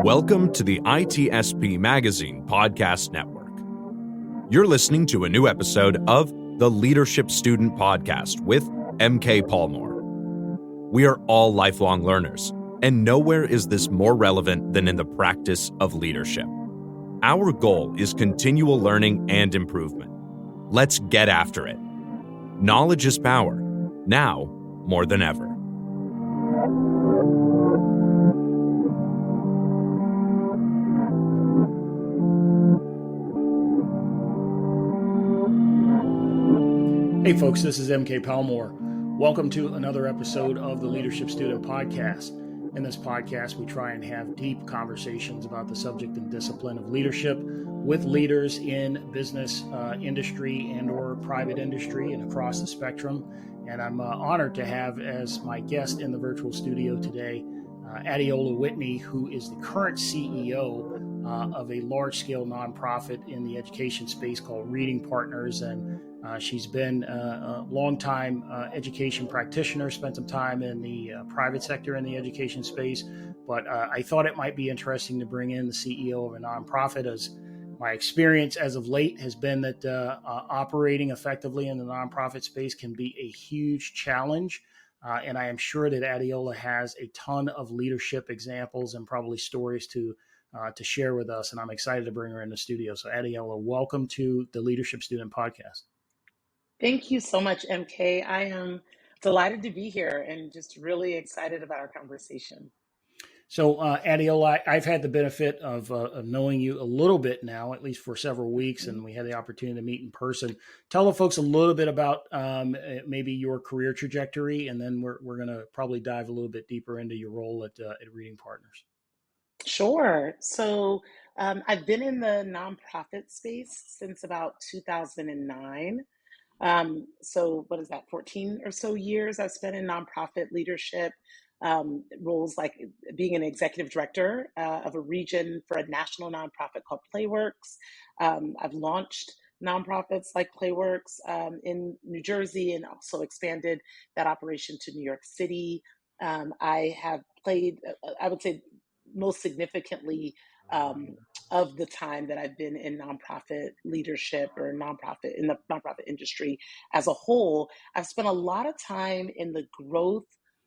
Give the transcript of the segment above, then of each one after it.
Welcome to the ITSP Magazine Podcast Network. You're listening to a new episode of the Leadership Student Podcast with MK Palmore. We are all lifelong learners, and nowhere is this more relevant than in the practice of leadership. Our goal is continual learning and improvement. Let's get after it. Knowledge is power, now more than ever. Hey folks, this is MK Palmore. Welcome to another episode of the Leadership Student Podcast. In this podcast, we try and have deep conversations about the subject and discipline of leadership with leaders in business, industry, and or private industry and across the spectrum. And I'm honored to have as my guest in the virtual studio today, Adeola Whitney, who is the current CEO of a large-scale nonprofit in the education space called Reading Partners. And she's been a long-time education practitioner, spent some time in the private sector in the education space. But I thought it might be interesting to bring in the CEO of a nonprofit, as my experience as of late has been that operating effectively in the nonprofit space can be a huge challenge. And I am sure that Adeola has a ton of leadership examples and probably stories to share with us. And I'm excited to bring her in the studio. So Adeola, welcome to the Leadership Student Podcast. Thank you so much, MK. I am delighted to be here and just really excited about our conversation. So Adeola, I've had the benefit of knowing you a little bit now, at least for several weeks, and we had the opportunity to meet in person. Tell the folks a little bit about maybe your career trajectory, and then we're going to probably dive a little bit deeper into your role at Reading Partners. Sure. So I've been in the nonprofit space since about 2009. So what is that, 14 or so years I've spent in nonprofit leadership, roles like being an executive director of a region for a national nonprofit called Playworks. I've launched nonprofits like Playworks in New Jersey and also expanded that operation to New York City. I have played, I would say most significantly, of the time that I've been in nonprofit leadership or nonprofit in the nonprofit industry as a whole, I've spent a lot of time in the growth,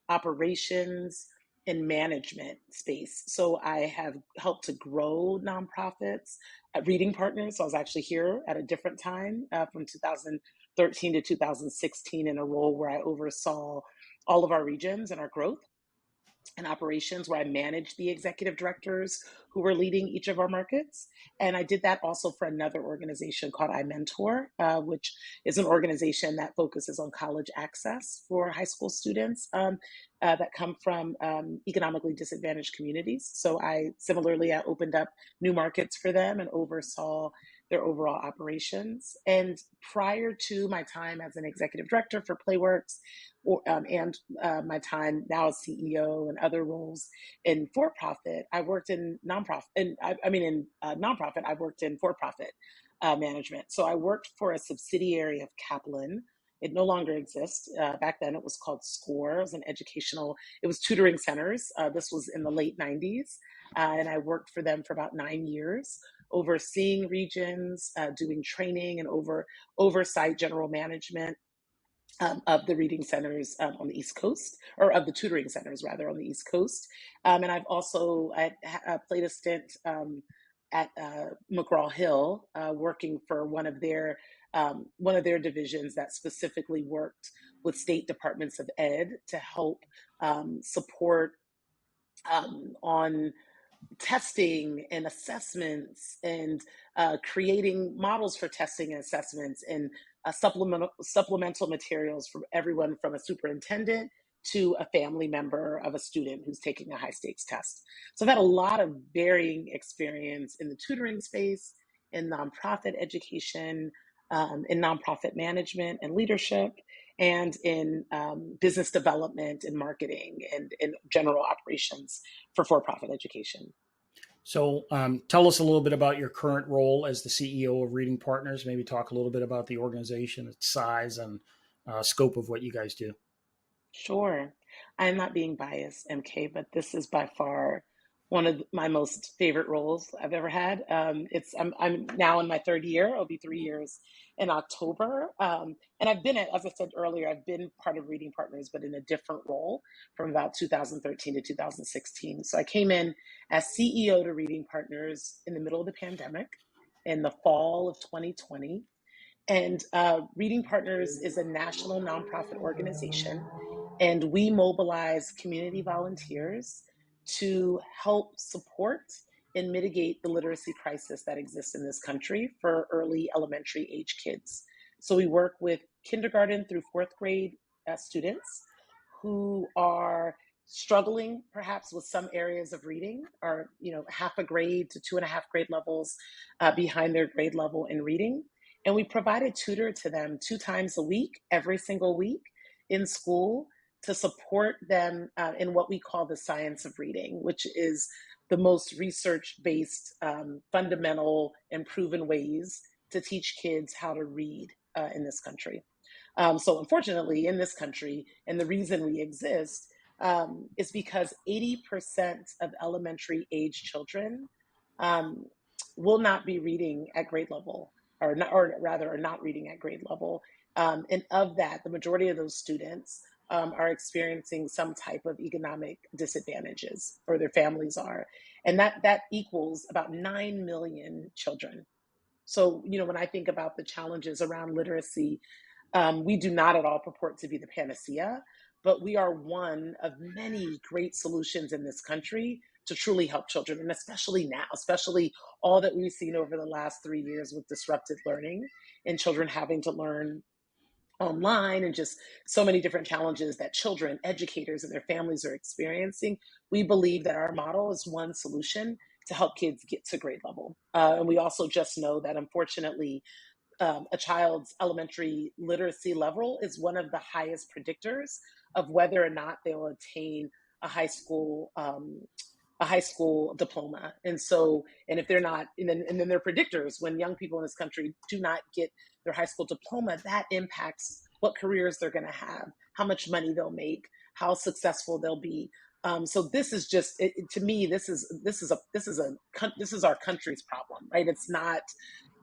operations, and management space. So I have helped to grow nonprofits at Reading Partners. So I was actually here at a different time from 2013 to 2016 in a role where I oversaw all of our regions and our growth and operations, where I managed the executive directors who were leading each of our markets. And I did that also for another organization called iMentor, which is an organization that focuses on college access for high school students that come from economically disadvantaged communities. So I opened up new markets for them and oversaw their overall operations. And prior to my time as an executive director for Playworks, and my time now as CEO and other roles in for-profit, I worked in nonprofit, and nonprofit, I worked in for-profit management. So I worked for a subsidiary of Kaplan. It no longer exists. Back then it was called SCORE. It was tutoring centers. This was in the late 90s. And I worked for them for about 9 years, overseeing regions, doing training and oversight general management of the reading centers on the East Coast, or of the tutoring centers rather on the East Coast. And I've also played a stint at McGraw-Hill, working for one of their divisions that specifically worked with state departments of ed to help support on testing and assessments and creating models for testing and assessments and supplemental materials for everyone from a superintendent to a family member of a student who's taking a high stakes test. So I've had a lot of varying experience in the tutoring space, in nonprofit education, in nonprofit management and leadership, and in business development and marketing and in general operations for-profit education. So tell us a little bit about your current role as the CEO of Reading Partners. Maybe talk a little bit about the organization, its size, and scope of what you guys do. Sure. I'm not being biased, MK, but this is by far one of my most favorite roles I've ever had. I'm now in my third year. It'll be 3 years in October. And as I said earlier, I've been part of Reading Partners, but in a different role from about 2013 to 2016. So I came in as CEO to Reading Partners in the middle of the pandemic in the fall of 2020. And Reading Partners is a national nonprofit organization, and we mobilize community volunteers to help support and mitigate the literacy crisis that exists in this country for early elementary age kids. So we work with kindergarten through fourth grade students who are struggling perhaps with some areas of reading, or half a grade to 2.5 grade levels behind their grade level in reading. And we provide a tutor to them 2 times a week, every single week in school, to support them in what we call the science of reading, which is the most research-based, fundamental and proven ways to teach kids how to read in this country. So unfortunately, in this country, and the reason we exist is because 80% of elementary age children will not be reading at grade level, or rather are not reading at grade level. And of that, the majority of those students are experiencing some type of economic disadvantages, or their families are. And that equals about 9 million children. So, when I think about the challenges around literacy, we do not at all purport to be the panacea, but we are one of many great solutions in this country to truly help children, and especially now, especially all that we've seen over the last 3 years with disrupted learning and children having to learn online, and just so many different challenges that children, educators, and their families are experiencing. We believe that our model is one solution to help kids get to grade level. And we also just know that, unfortunately, a child's elementary literacy level is one of the highest predictors of whether or not they will attain a high school diploma. And if they're not, and then they're predictors when young people in this country do not get their high school diploma. That impacts what careers they're going to have, how much money they'll make, how successful they'll be. So this is just, to me, this is our country's problem, right? It's not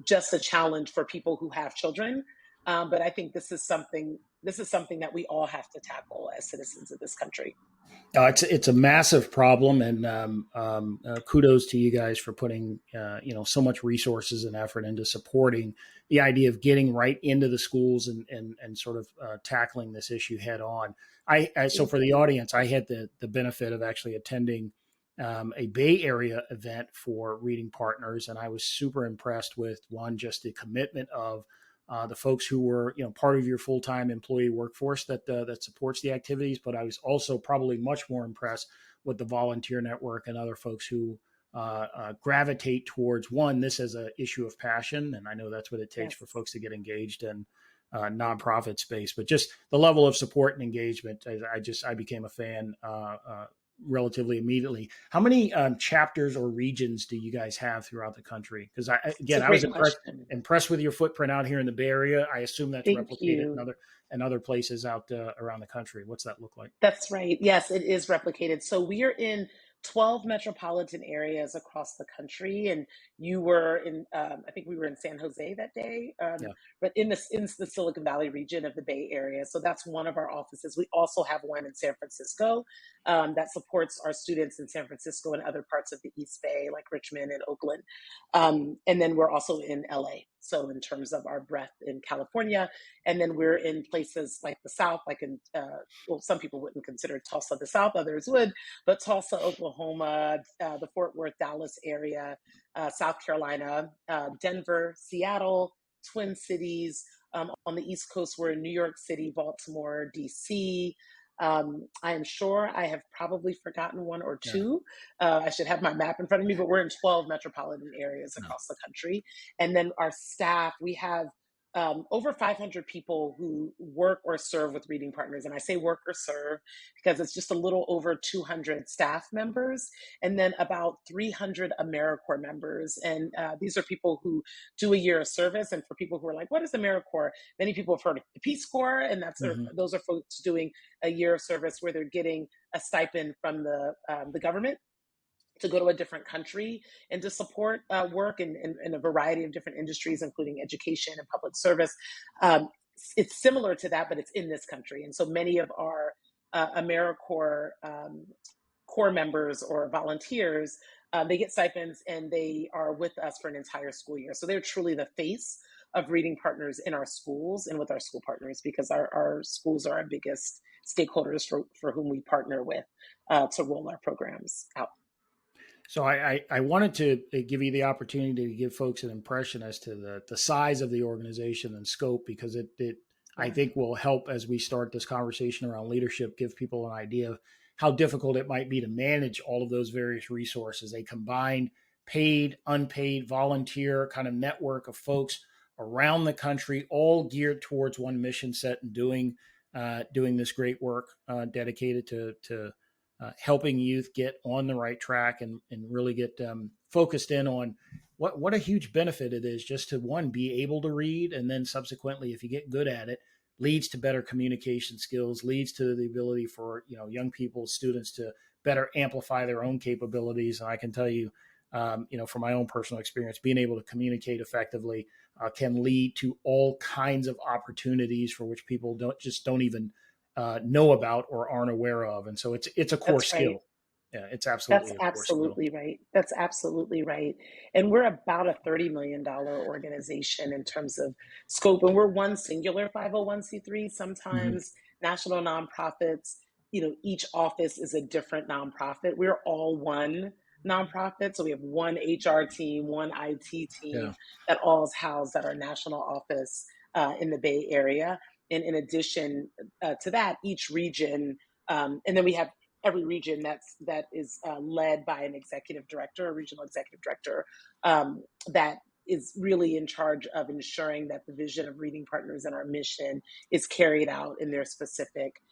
just a challenge for people who have children, but I think this is something that we all have to tackle as citizens of this country. It's a massive problem, and kudos to you guys for putting so much resources and effort into supporting the idea of getting right into the schools and sort of tackling this issue head on. So for the audience, I had the benefit of actually attending a Bay Area event for Reading Partners, and I was super impressed with just the commitment of the folks who were, part of your full-time employee workforce that supports the activities. But I was also probably much more impressed with the volunteer network and other folks who gravitate towards this as an issue of passion. And I know that's what it takes for folks to get engaged in nonprofit space, but just the level of support and engagement. I became a fan relatively immediately. How many chapters or regions do you guys have throughout the country? Because I was impressed with your footprint out here in the Bay Area. I assume that's replicated in other places out around the country. What's that look like? That's right. Yes, it is replicated. So we are in 12 metropolitan areas across the country, and you were in, I think we were in San Jose that day, but in the Silicon Valley region of the Bay Area. So that's one of our offices. We also have one in San Francisco that supports our students in San Francisco and other parts of the East Bay, like Richmond and Oakland. And then we're also in LA. So in terms of our breadth in California, and then we're in places like the South, like in, some people wouldn't consider Tulsa the South, others would, but Tulsa, Oklahoma, the Fort Worth, Dallas area, South Carolina, Denver, Seattle, Twin Cities. On the East Coast, we're in New York City, Baltimore, DC. I am sure I have probably forgotten one or two. I should have my map in front of me, but we're in 12 metropolitan areas across the country. And then our staff, we have over 500 people who work or serve with Reading Partners. And I say work or serve because it's just a little over 200 staff members, and then about 300 AmeriCorps members. And these are people who do a year of service. And for people who are like, what is AmeriCorps? Many people have heard of the Peace Corps, and those are folks doing a year of service where they're getting a stipend from the government. to go to a different country and to support work in a variety of different industries, including education and public service. Um, it's similar to that, but it's in this country. And so many of our AmeriCorps core members or volunteers, they get stipends and they are with us for an entire school year. So they're truly the face of reading partners in our schools and with our school partners, because our schools are our biggest stakeholders for whom we partner with to roll our programs out. So I wanted to give you the opportunity to give folks an impression as to the size of the organization and scope, because it I think will help as we start this conversation around leadership, give people an idea of how difficult it might be to manage all of those various resources. A combined paid, unpaid, volunteer kind of network of folks around the country, all geared towards one mission set and doing this great work dedicated to helping youth get on the right track and really get focused in on what a huge benefit it is just to, one, be able to read, and then subsequently, if you get good at it, leads to better communication skills, leads to the ability for young people, students, to better amplify their own capabilities. And I can tell you, from my own personal experience, being able to communicate effectively can lead to all kinds of opportunities for which people don't even know about or aren't aware of. And so it's a core skill. Right. Yeah, it's That's absolutely a core skill. absolutely right. That's absolutely right. And we're about a $30 million organization in terms of scope. And we're one singular 501c3, Mm-hmm. sometimes national nonprofits. Each office is a different nonprofit. We're all one nonprofit. So we have one HR team, one IT Yeah. team that all is housed at our national office in the Bay Area. And in addition to that, each region, and then we have every region that is led by an executive director, a regional executive director, that is really in charge of ensuring that the vision of Reading Partners and our mission is carried out in their specific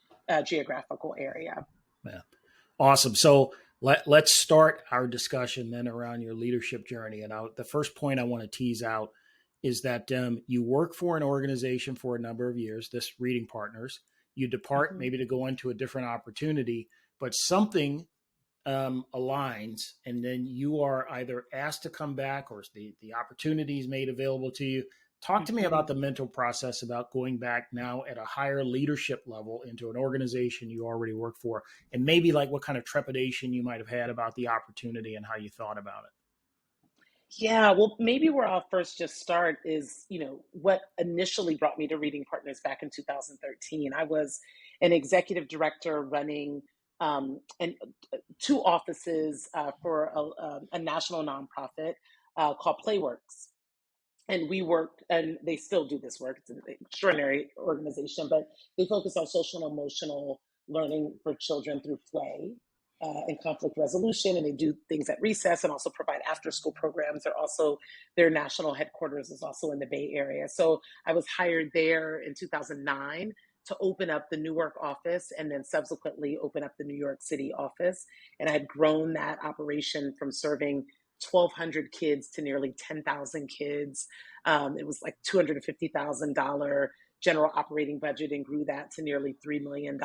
geographical area. Yeah. Awesome. So let's start our discussion then around your leadership journey. And the first point I want to tease out is that you work for an organization for a number of years, this Reading Partners. You depart Mm-hmm. maybe to go into a different opportunity, but something aligns, and then you are either asked to come back or the opportunity is made available to you. Talk to me Mm-hmm. about the mental process about going back now at a higher leadership level into an organization you already work for, and maybe like what kind of trepidation you might have had about the opportunity and how you thought about it. Yeah, well, maybe where I'll first just start is, what initially brought me to Reading Partners back in 2013. I was an executive director running two offices for a national nonprofit called Playworks. And we worked, and they still do this work. It's an extraordinary organization, but they focus on social and emotional learning for children through play and conflict resolution. And they do things at recess and also provide after school programs. Their national headquarters is also in the Bay Area. So I was hired there in 2009 to open up the Newark office and then subsequently open up the New York City office. And I had grown that operation from serving 1,200 kids to nearly 10,000 kids. It was like $250,000 general operating budget, and grew that to nearly $3 million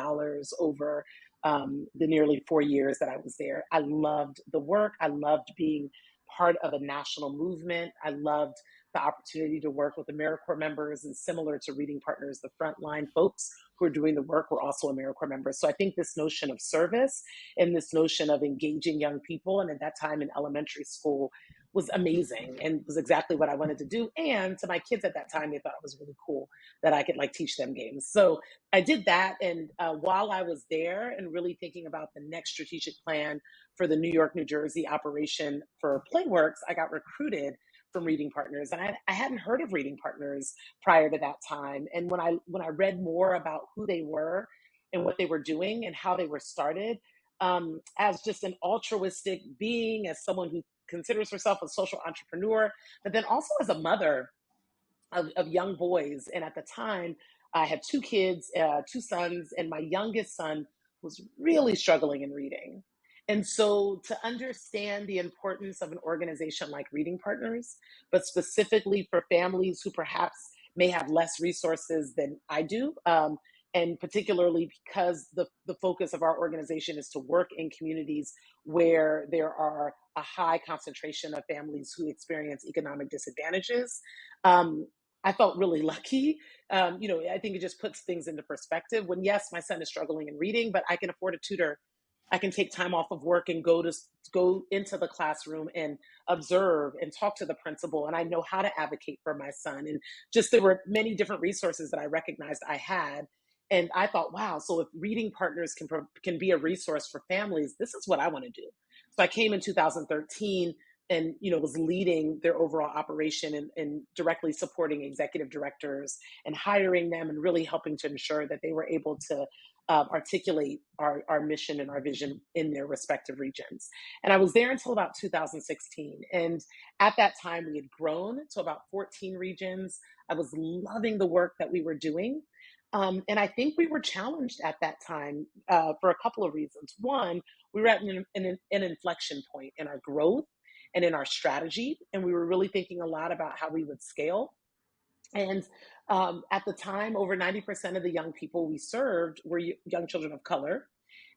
over the nearly 4 years that I was there. I loved the work. I loved being part of a national movement. I loved the opportunity to work with AmeriCorps members, and similar to Reading Partners, the frontline folks who are doing the work were also AmeriCorps members. So I think this notion of service and this notion of engaging young people, and at that time in elementary school, was amazing and was exactly what I wanted to do. And to my kids at that time, they thought it was really cool that I could teach them games. So I did that. And while I was there and really thinking about the next strategic plan for the New York, New Jersey operation for Playworks, I got recruited from Reading Partners. And I hadn't heard of Reading Partners prior to that time. And when I read more about who they were and what they were doing and how they were started, as just an altruistic being, as someone who considers herself a social entrepreneur, but then also as a mother of young boys. And at the time, I had two kids, two sons, and my youngest son was really struggling in reading. And so to understand the importance of an organization like Reading Partners, but specifically for families who perhaps may have less resources than I do, And particularly because the focus of our organization is to work in communities where there are a high concentration of families who experience economic disadvantages. I felt really lucky. I think it just puts things into perspective when, yes, my son is struggling in reading, but I can afford a tutor. I can take time off of work and go into the classroom and observe and talk to the principal. And I know how to advocate for my son. And just there were many different resources that I recognized I had. And I thought, wow, so if reading partners can be a resource for families, this is what I want to do. So I came in 2013 and was leading their overall operation and directly supporting executive directors and hiring them and really helping to ensure that they were able to articulate our mission and our vision in their respective regions. And I was there until about 2016. And at that time, we had grown to about 14 regions. I was loving the work that we were doing. And I think we were challenged at that time for a couple of reasons. One, we were at an inflection point in our growth and in our strategy. And we were really thinking a lot about how we would scale. And at the time, over 90% of the young people we served were young children of color.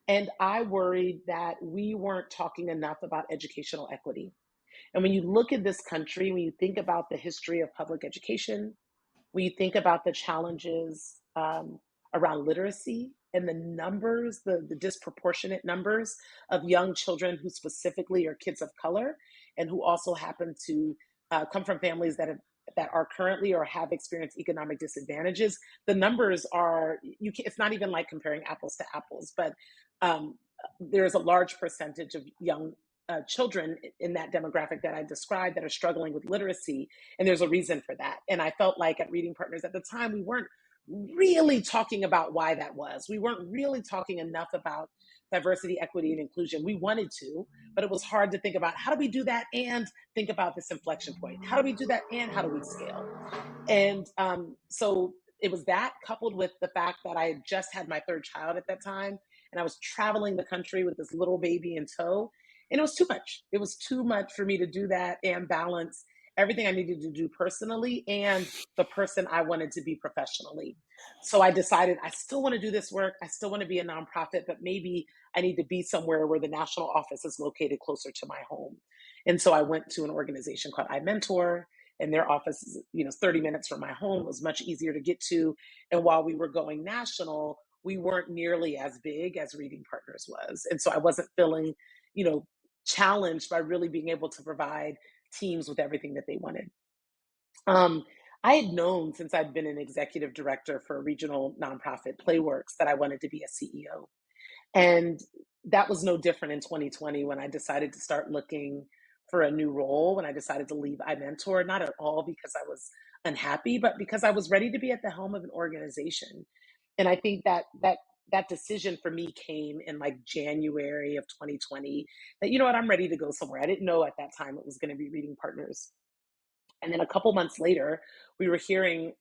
And I worried that we weren't talking enough about educational equity. And when you look at this country, when you think about the history of public education, when you think about the challenges around literacy and the numbers, the disproportionate numbers of young children who specifically are kids of color and who also happen to come from families that are currently or have experienced economic disadvantages, the numbers are, it's not even like comparing apples to apples, but there's a large percentage of young children in that demographic that I described that are struggling with literacy. And there's a reason for that. And I felt like at Reading Partners at the time, we weren't really talking about why that was. We weren't really talking enough about diversity, equity, and inclusion. We wanted to, but it was hard to think about how do we do that and think about this inflection point? How do we do that and how do we scale? And so it was that coupled with the fact that I had just had my third child at that time. And I was traveling the country with this little baby in tow. And it was too much. It was too much for me to do that and balance everything I needed to do personally and the person I wanted to be professionally. So I decided I still want to do this work. I still want to be a nonprofit, but maybe I need to be somewhere where the national office is located closer to my home. And so I went to an organization called iMentor, and their office is 30 minutes from my home. It was much easier to get to. And while we were going national, we weren't nearly as big as Reading Partners was. And so I wasn't feeling, challenged by really being able to provide teams with everything that they wanted. I had known since I'd been an executive director for a regional nonprofit, Playworks, that I wanted to be a CEO. And that was no different in 2020 when I decided to start looking for a new role, when I decided to leave iMentor, not at all because I was unhappy, but because I was ready to be at the helm of an organization. And I think that decision for me came in like January of 2020 that, I'm ready to go somewhere. I didn't know at that time it was going to be Reading Partners. And then a couple months later, we were hearing,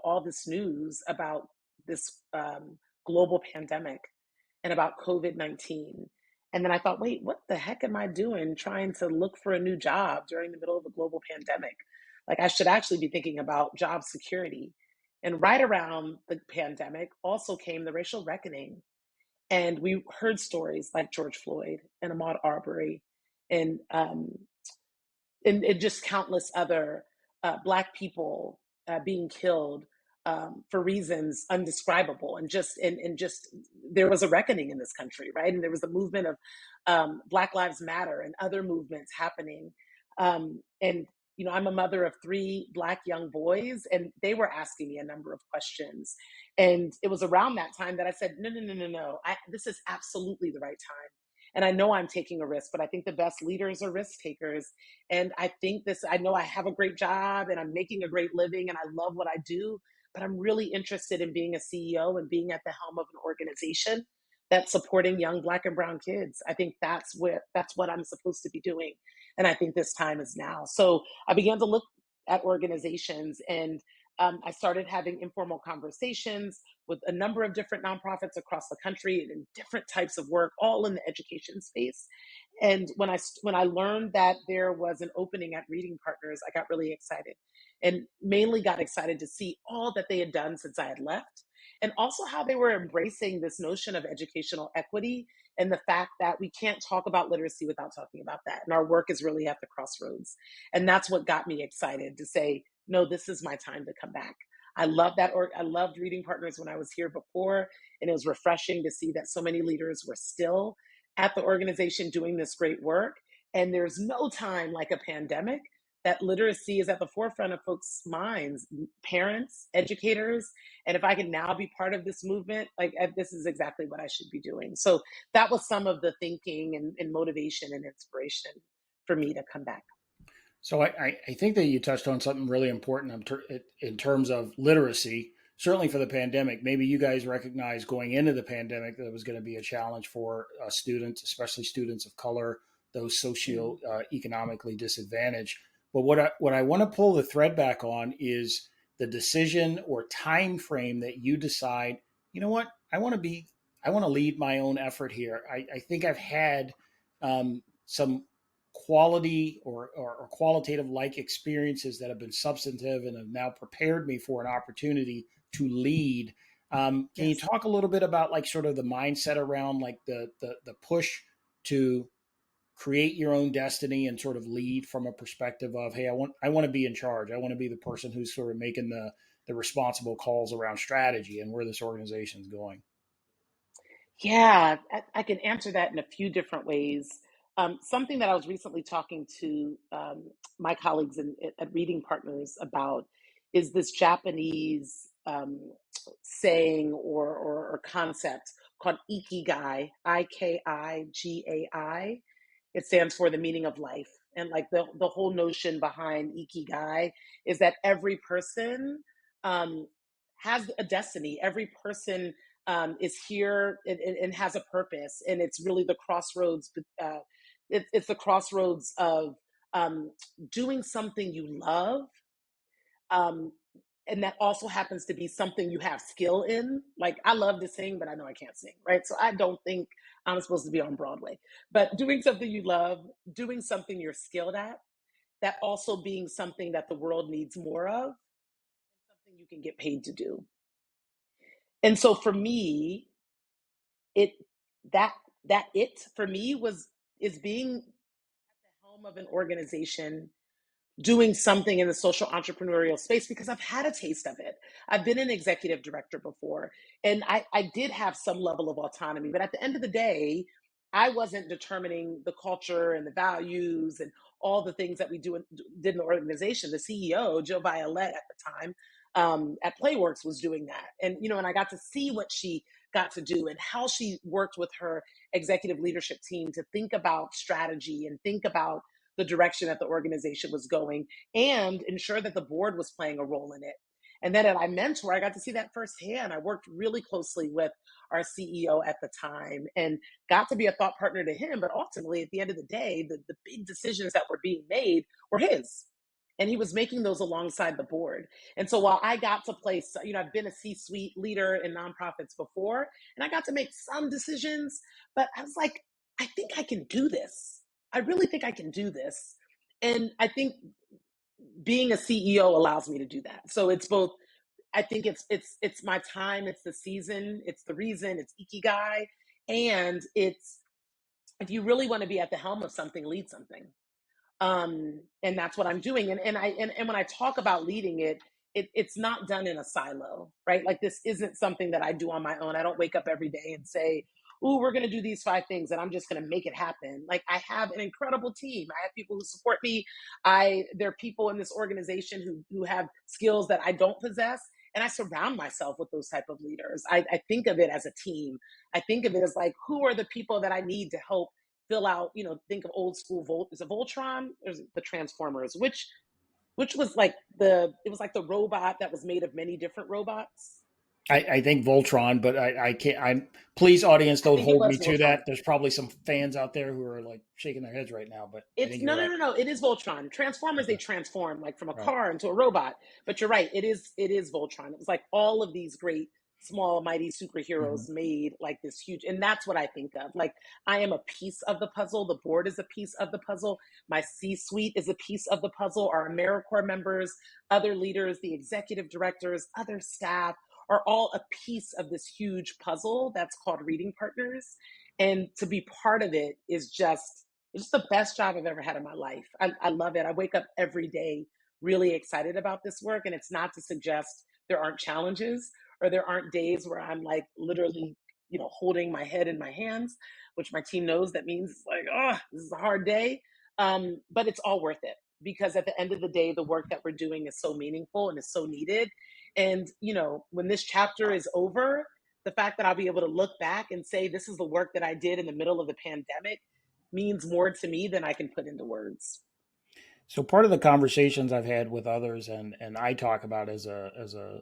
all this news about this global pandemic and about COVID-19. And then I thought, wait, what the heck am I doing trying to look for a new job during the middle of a global pandemic? Like I should actually be thinking about job security. And right around the pandemic also came the racial reckoning. And we heard stories like George Floyd and Ahmaud Arbery and just countless other Black people being killed for reasons undescribable, and just there was a reckoning in this country, right? And there was a movement of Black Lives Matter and other movements happening. And I'm a mother of 3 Black young boys, and they were asking me a number of questions. And it was around that time that I said, no, this is absolutely the right time. And I know I'm taking a risk, but I think the best leaders are risk takers. And I know I have a great job and I'm making a great living and I love what I do, but I'm really interested in being a CEO and being at the helm of an organization that's supporting young Black and brown kids. I think that's what I'm supposed to be doing. And I think this time is now. So I began to look at organizations, and I started having informal conversations with a number of different nonprofits across the country and in different types of work, all in the education space. And when I learned that there was an opening at Reading Partners, I got really excited, and mainly got excited to see all that they had done since I had left, and also how they were embracing this notion of educational equity and the fact that we can't talk about literacy without talking about that. And our work is really at the crossroads. And that's what got me excited to say, no, this is my time to come back. I love that. I loved Reading Partners when I was here before, and it was refreshing to see that so many leaders were still at the organization doing this great work. And there's no time like a pandemic that literacy is at the forefront of folks' minds, parents, educators. And if I can now be part of this movement, like this is exactly what I should be doing. So that was some of the thinking and motivation and inspiration for me to come back. So I think that you touched on something really important in terms of literacy. Certainly for the pandemic, maybe you guys recognize going into the pandemic that it was going to be a challenge for students, especially students of color, those socio-economically disadvantaged. But what I want to pull the thread back on is the decision or time frame that you decide, you know what, I want to lead my own effort here. I think I've had some quality or qualitative like experiences that have been substantive and have now prepared me for an opportunity to lead. Can you talk a little bit about like sort of the mindset around like the push to create your own destiny and sort of lead from a perspective of, hey, I want to be in charge. I want to be the person who's sort of making the responsible calls around strategy and where this organization is going? Yeah, I can answer that in a few different ways. Something that I was recently talking to my colleagues at Reading Partners about is this Japanese saying or concept called ikigai, Ikigai. It stands for the meaning of life. And like the whole notion behind ikigai is that every person um, has a destiny. Every person is here and has a purpose, and it's really the crossroads. It's the crossroads of doing something you love, um, and that also happens to be something you have skill in. Like I love to sing, but I know I can't sing, right? So I don't think I'm supposed to be on Broadway. But doing something you love, doing something you're skilled at, that also being something that the world needs more of, and something you can get paid to do. And so for me, it that that it for me was is being at the helm of an organization doing something in the social entrepreneurial space because I've had a taste of it. I've been an executive director before, and I did have some level of autonomy, but at the end of the day, I wasn't determining the culture and the values and all the things that we did in the organization. The CEO, Jill Violet at the time, at Playworks was doing that. And, and I got to see what she got to do and how she worked with her executive leadership team to think about strategy and think about the direction that the organization was going and ensure that the board was playing a role in it. And then at iMentor, I got to see that firsthand. I worked really closely with our CEO at the time and got to be a thought partner to him. But ultimately, at the end of the day, the big decisions that were being made were his. And he was making those alongside the board. And so while I got to place, I've been a C-suite leader in nonprofits before, and I got to make some decisions, but I was like, I think I can do this. I really think I can do this. And I think being a CEO allows me to do that. So it's both, I think it's my time, it's the season, it's the reason, it's ikigai, and it's if you really want to be at the helm of something, lead something. And that's what I'm doing. And when I talk about leading it's not done in a silo, right? Like this isn't something that I do on my own. I don't wake up every day and say, "Oh, we're going to do these 5 things and I'm just going to make it happen." Like I have an incredible team. I have people who support me. There are people in this organization who have skills that I don't possess. And I surround myself with those type of leaders. I think of it as a team. I think of it as like, who are the people that I need to help fill out, think of old school is it Voltron or is it the Transformers? Which was like it was like the robot that was made of many different robots. I think Voltron, but I can't. Please, audience, I don't think it hold me was to Voltron. that. There's probably some fans out there who are like shaking their heads right now, but I It's think no, you're no, right. no, no. It is Voltron. Transformers, they Okay, transform like from a right. car into a robot. But you're right. It is Voltron. It was like all of these great small mighty Mm-hmm. superheroes made like this huge, and that's what I think of. Like I am a piece of the puzzle. The board is a piece of the puzzle. My C-suite is a piece of the puzzle. Our AmeriCorps members, other leaders, the executive directors, other staff are all a piece of this huge puzzle that's called Reading Partners. And to be part of it is just, it's the best job I've ever had in my life. I love it. I wake up every day really excited about this work. And it's not to suggest there aren't challenges or there aren't days where I'm like literally, holding my head in my hands, which my team knows that means it's like, oh, this is a hard day. But it's all worth it because at the end of the day, the work that we're doing is so meaningful and is so needed. And, when this chapter is over, the fact that I'll be able to look back and say, this is the work that I did in the middle of the pandemic means more to me than I can put into words. So part of the conversations I've had with others, and I talk about as a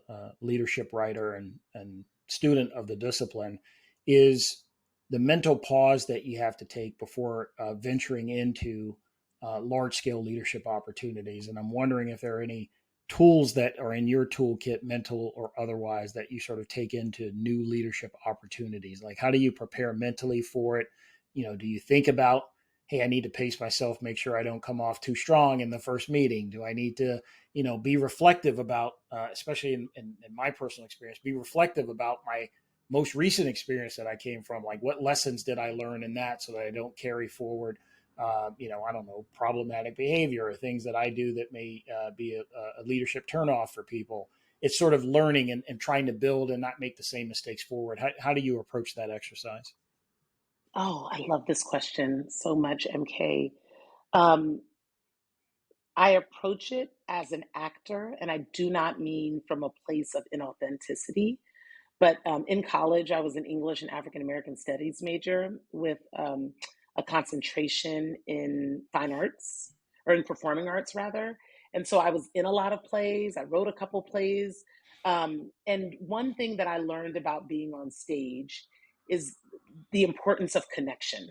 leadership writer and student of the discipline, is the mental pause that you have to take before venturing into large scale leadership opportunities. And I'm wondering if there are any tools that are in your toolkit, mental or otherwise, that you sort of take into new leadership opportunities. Like, how do you prepare mentally for it? Do you think about, hey, I need to pace myself, make sure I don't come off too strong in the first meeting? Do I need to, be reflective about, especially in my personal experience, be reflective about my most recent experience that I came from? Like, what lessons did I learn in that so that I don't carry forward, I don't know, problematic behavior or things that I do that may be a leadership turnoff for people? It's sort of learning and trying to build and not make the same mistakes forward. How do you approach that exercise? Oh, I love this question so much, MK. Um, I approach it as an actor, and I do not mean from a place of inauthenticity. But in college, I was an English and African American Studies major with a concentration in fine arts, or in performing arts, rather. And so I was in a lot of plays. I wrote a couple plays. And one thing that I learned about being on stage is the importance of connection.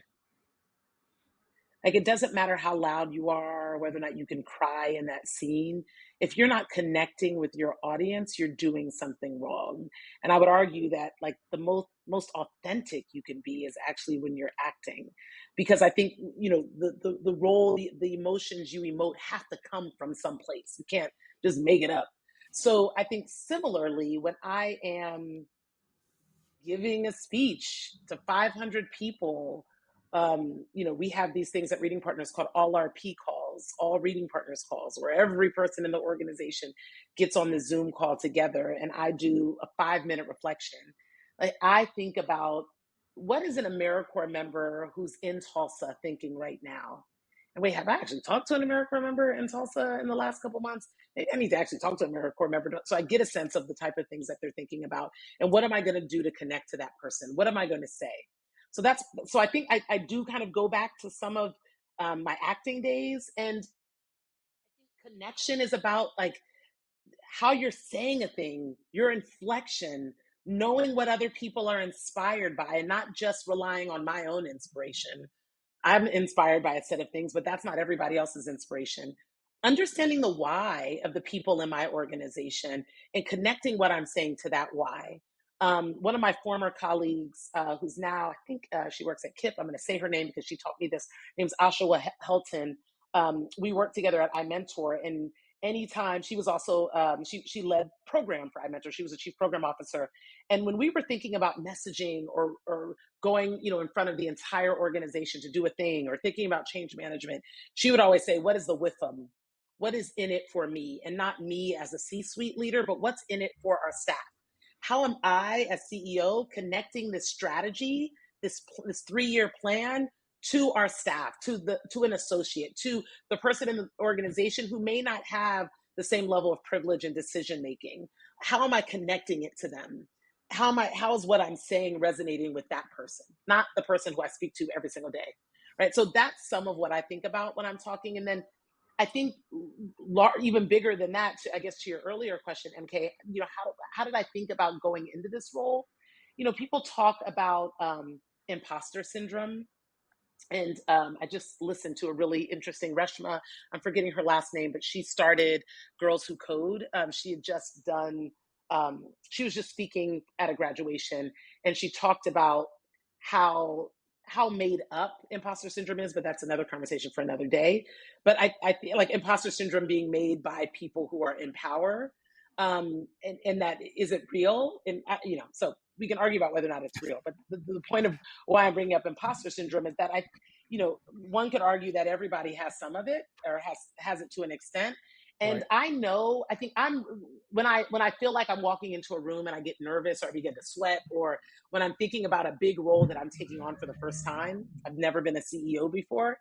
Like, it doesn't matter how loud you are, whether or not you can cry in that scene. If you're not connecting with your audience, you're doing something wrong. And I would argue that like the most authentic you can be is actually when you're acting, because I think the role, the emotions you emote have to come from someplace. You can't just make it up. So I think similarly, when I am giving a speech to 500 people. We have these things at Reading Partners called all RP calls, all Reading Partners calls, where every person in the organization gets on the Zoom call together, and I do a 5-minute reflection. Like, I think about, what is an AmeriCorps member who's in Tulsa thinking right now? And wait, have I actually talked to an AmeriCorps member in Tulsa in the last couple months? I need to actually talk to an AmeriCorps member so I get a sense of the type of things that they're thinking about. And what am I going to do to connect to that person? What am I going to say? So I think I do kind of go back to some of my acting days. And connection is about like how you're saying a thing, your inflection, knowing what other people are inspired by, and not just relying on my own inspiration. I'm inspired by a set of things, but that's not everybody else's inspiration. Understanding the why of the people in my organization and connecting what I'm saying to that why. One of my former colleagues, who's now, I think she works at KIP, I'm going to say her name because she taught me this, her name's Ashawa Helton. We worked together at iMentor, and anytime she was also, she led program for iMentor. She was a chief program officer. And when we were thinking about messaging or going, in front of the entire organization to do a thing, or thinking about change management, she would always say, what is the WIFM? What is in it for me? And not me as a C-suite leader, but what's in it for our staff? How am I as CEO connecting this strategy, this 3-year plan, to our staff, to an associate, to the person in the organization who may not have the same level of privilege and decision making? How am I connecting it to them? How is what I'm saying resonating with that person, not the person who I speak to every single day, right? So that's some of what I think about when I'm talking. And then I think even bigger than that, I guess to your earlier question, MK, how did I think about going into this role? People talk about imposter syndrome. And I just listened to a really interesting Reshma. I'm forgetting her last name, but she started Girls Who Code. She had just done, she was just speaking at a graduation, and she talked about how made up imposter syndrome is, but that's another conversation for another day. But I feel like imposter syndrome being made by people who are in power. and that is it real? And so we can argue about whether or not it's real. But the point of why I'm bringing up imposter syndrome is that one could argue that everybody has some of it or has it to an extent. And Right. I think when I feel like I'm walking into a room and I get nervous or I begin to sweat, or when I'm thinking about a big role that I'm taking on for the first time, I've never been a CEO before,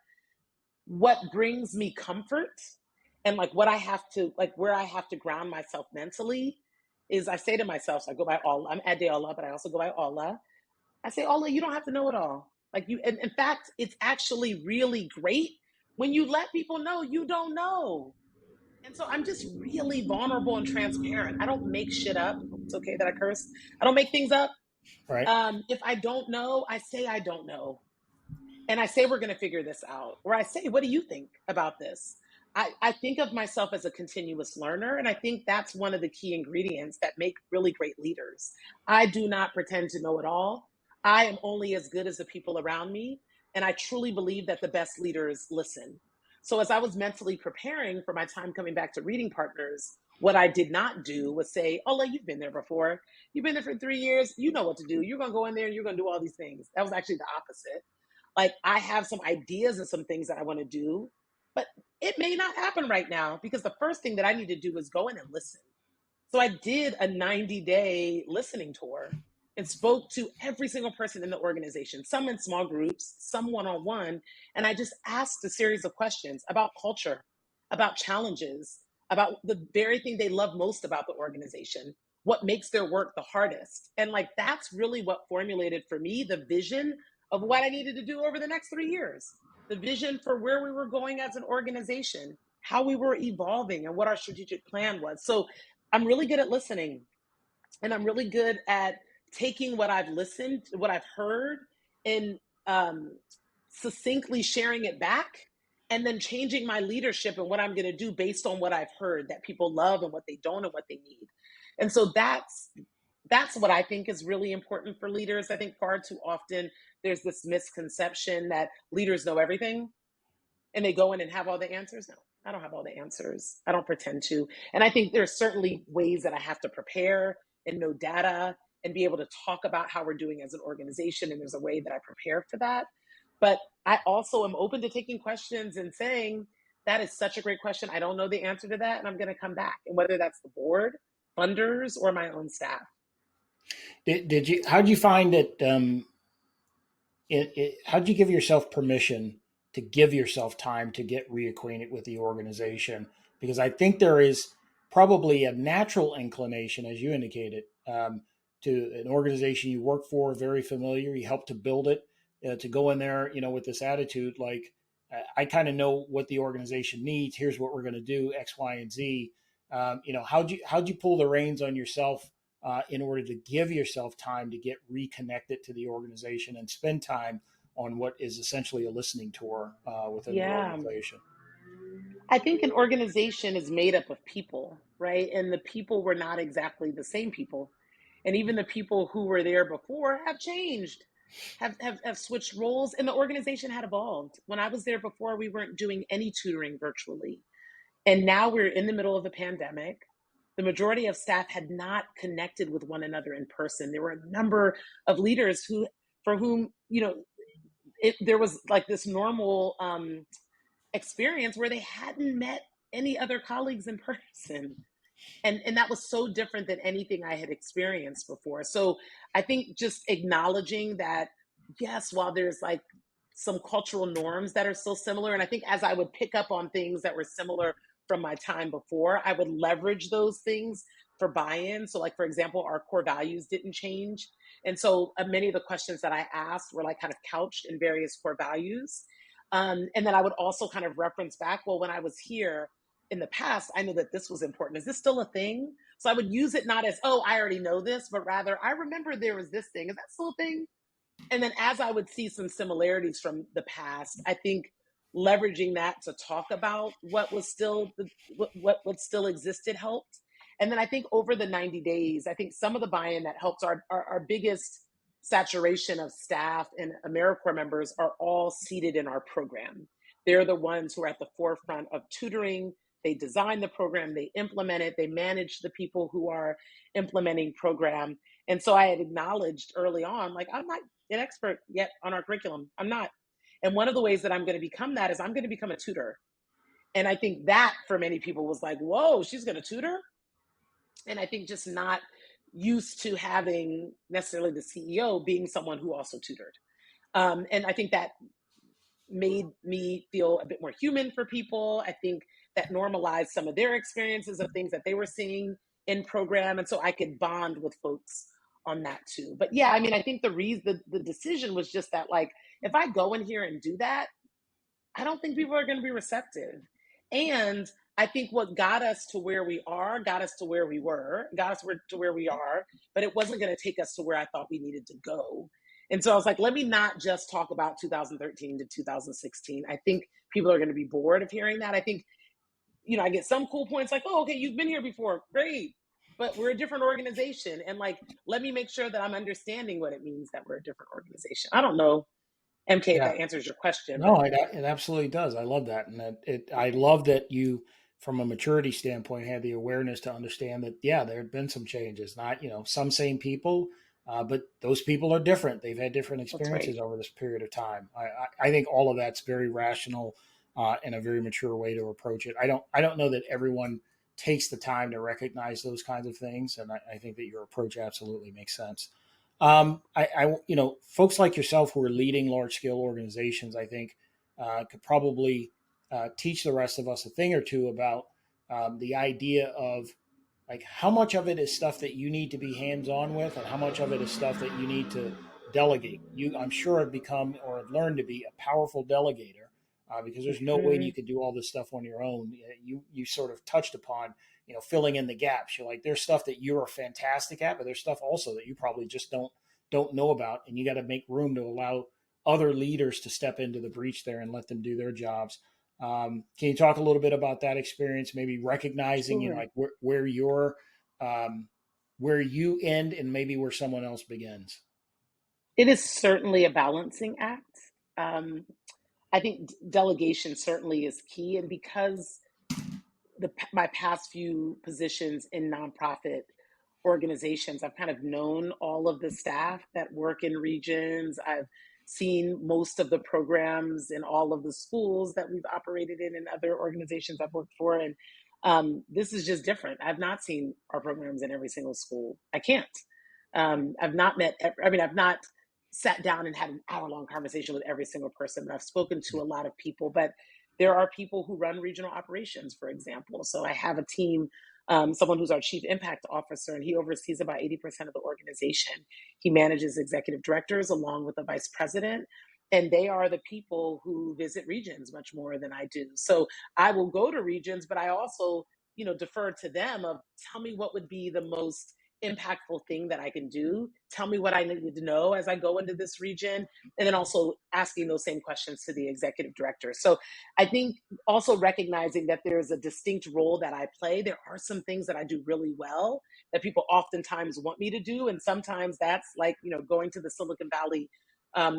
what brings me comfort and like what I have to like where I have to ground myself mentally is I say to myself, so I go by Ola, I'm Adeola, but I also go by Ola. I say, Ola, you don't have to know it all. Like and in fact, it's actually really great when you let people know you don't know. And so I'm just really vulnerable and transparent. I don't make shit up. It's okay that I curse. I don't make things up. Right. If I don't know, I say I don't know. And I say we're going to figure this out. Or I say, what do you think about this? I think of myself as a continuous learner. And I think that's one of the key ingredients that make really great leaders. I do not pretend to know it all. I am only as good as the people around me. And I truly believe that the best leaders listen. So as I was mentally preparing for my time coming back to Reading Partners, what I did not do was say, Ola, you've been there before. You've been there for 3 years. You know what to do. You're going to go in there and you're going to do all these things. That was actually the opposite. Like I have some ideas and some things that I want to do, but it may not happen right now because the first thing that I need to do is go in and listen. So I did a 90-day listening tour and spoke to every single person in the organization, some in small groups, some one-on-one. And I just asked a series of questions about culture, about challenges, about the very thing they love most about the organization, what makes their work the hardest. And like, that's really what formulated for me the vision of what I needed to do over the next 3 years, the vision for where we were going as an organization, how we were evolving and what our strategic plan was. So I'm really good at listening, and I'm really good at taking what I've listened, what I've heard, and um, succinctly sharing it back, and then changing my leadership and what I'm going to do based on what I've heard that people love and what they don't and what they need. And so that's what I think is really important for leaders. I think far too often there's this misconception that leaders know everything and they go in and have all the answers. No, I don't have all the answers. I don't pretend to. And I think there's certainly ways that I have to prepare and know data and be able to talk about how we're doing as an organization. And there's a way that I prepare for that. But I also am open to taking questions and saying, that is such a great question. I don't know the answer to that. And I'm going to come back. And whether that's the board, funders, or my own staff. How did you find that? How did you give yourself permission to give yourself time to get reacquainted with the organization? Because I think there is probably a natural inclination, as you indicated, to an organization you work for, very familiar, you help to build it, to go in there, with this attitude like, I kind of know what the organization needs. Here's what we're going to do, X, Y, and Z. How'd you pull the reins on yourself in order to give yourself time to get reconnected to the organization and spend time on what is essentially a listening tour within the Yeah. organization? I think an organization is made up of people, right? And the people were not exactly the same people. And even the people who were there before have changed, have switched roles, and the organization had evolved. When I was there before, we weren't doing any tutoring virtually. And now we're in the middle of a pandemic. The majority of staff had not connected with one another in person. There were a number of leaders for whom, there was like this normal experience where they hadn't met any other colleagues in person. And that was so different than anything I had experienced before. So I think just acknowledging that, yes, while there's like some cultural norms that are still similar, and I think as I would pick up on things that were similar from my time before, I would leverage those things for buy-in. So like, for example, our core values didn't change. And so many of the questions that I asked were like kind of couched in various core values. And then I would also kind of reference back, well, when I was here in the past, I knew that this was important. Is this still a thing? So I would use it not as, oh, I already know this, but rather, I remember there was this thing. Is that still a thing? And then as I would see some similarities from the past, I think leveraging that to talk about what was still what still existed helped. And then I think over the 90 days, I think some of the buy-in that helps our biggest saturation of staff and AmeriCorps members are all seated in our program. They're the ones who are at the forefront of tutoring. They design the program, they implement it, they manage the people who are implementing program. And so I had acknowledged early on, like, I'm not an expert yet on our curriculum. I'm not. And one of the ways that I'm going to become that is I'm going to become a tutor. And I think that for many people was like, whoa, she's going to tutor? And I think just not used to having necessarily the CEO being someone who also tutored. And I think that made me feel a bit more human for people. I think that normalized some of their experiences of things that they were seeing in program. And so I could bond with folks on that too. But yeah, I mean, I think the decision was just that, like, if I go in here and do that, I don't think people are going to be receptive. And I think what got us to where we are, got us to where we were, got us to where we are, but it wasn't going to take us to where I thought we needed to go. And so I was like, let me not just talk about 2013 to 2016. I think people are going to be bored of hearing that. I think, I get some cool points like, oh, okay, you've been here before. Great. But we're a different organization. And like, let me make sure that I'm understanding what it means that we're a different organization. I don't know, MK, if Yeah. that answers your question, but No, it absolutely does. I love that, and I love that you, from a maturity standpoint, had the awareness to understand that yeah, there had been some changes. Not some same people, but those people are different. They've had different that's right. experiences over this period of time. I think all of that's very rational and a very mature way to approach it. I don't know that everyone takes the time to recognize those kinds of things, and I think that your approach absolutely makes sense. Folks like yourself who are leading large scale organizations, I think, could probably teach the rest of us a thing or two about the idea of like how much of it is stuff that you need to be hands on with, and how much of it is stuff that you need to delegate. I'm sure, have become or have learned to be a powerful delegator because there's no way you Mhm. could do all this stuff on your own. You sort of touched upon filling in the gaps. You're like, there's stuff that you're fantastic at, but there's stuff also that you probably just don't know about, and you got to make room to allow other leaders to step into the breach there and let them do their jobs. Can you talk a little bit about that experience? Maybe recognizing, Sure. like where you're, where you end and maybe where someone else begins. It is certainly a balancing act. Um, I think delegation certainly is key. And because my past few positions in nonprofit organizations, I've kind of known all of the staff that work in regions. I've seen most of the programs in all of the schools that we've operated in and other organizations I've worked for. And this is just different. I've not seen our programs in every single school. I can't. I've not met, I mean, I've not sat down and had an hour-long conversation with every single person, but I've spoken to a lot of people. But there are people who run regional operations, for example. So I have a team, someone who's our chief impact officer, and he oversees about 80% of the organization. He manages executive directors along with the vice president. And they are the people who visit regions much more than I do. So I will go to regions, but I also, defer to them of tell me what would be the most impactful thing that I can do. Tell me what I need to know as I go into this region. And then also asking those same questions to the executive director. So I think also recognizing that there's a distinct role that I play. There are some things that I do really well that people oftentimes want me to do. And sometimes that's like, going to the Silicon Valley